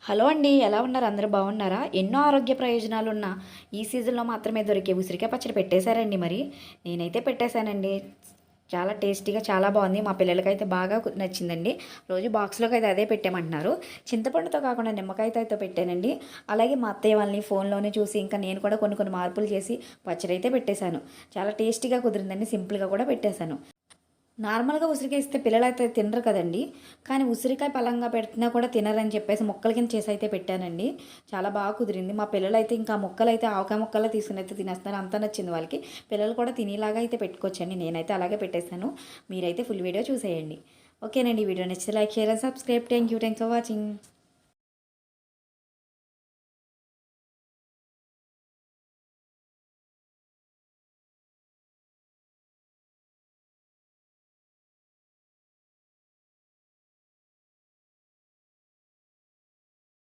Hello అండి. ఎలా ఉన్నారు? అందరూ బాగున్నారా? ఎన్నో ఆరోగ్య ప్రయోజనాలున్న ఈ సీజన్‌లో మాత్రమే దొరికే ఉసిరికాయ పచ్చడి పెట్టేశారండి మరి. నేనైతే పెట్టేశానండి. చాలా టేస్టీగా చాలా బాగుంది. మా పిల్లలకైతే బాగా నచ్చిందండి. రోజు బాక్స్‌లోకి అయితే అదే పెట్టేయమంటున్నారు. చింతపండుతో కాకుండా నిమ్మకాయతో అయితే పెట్టానండి. అలాగే మా అత్తయ్య వాళ్ళని ఫోన్‌లోనే చూసి ఇంకా నేను కూడా కొన్ని కొన్ని మార్పులు చేసి పచ్చడి అయితే పెట్టేశాను. చాలా టేస్టీగా కుదిరిందండి. సింపుల్‌గా కూడా పెట్టేశాను. నార్మల్‌గా ఉసిరికాయ ఇస్తే పిల్లలైతే తినరు కదండీ! కానీ ఉసిరికాయ పలంగా పెట్టినా కూడా తినరని చెప్పేసి ముక్కల కింద చేసైతే పెట్టానండి. చాలా బాగా కుదిరింది. మా పిల్లలైతే ఇంకా ముక్కలైతే ఆవకాయ ముక్కలే తీసుకొనైతే తినేస్తున్నారు. అంత నచ్చింది వాళ్ళకి. పిల్లలు కూడా తినేలాగా అయితే పెట్టుకోవచ్చండి. నేనైతే అలాగే పెట్టేసాను. మీరైతే ఫుల్ వీడియో చూసేయండి. ఓకేనండి. వీడియో నచ్చితే like, share and subscribe. Thanks for watching.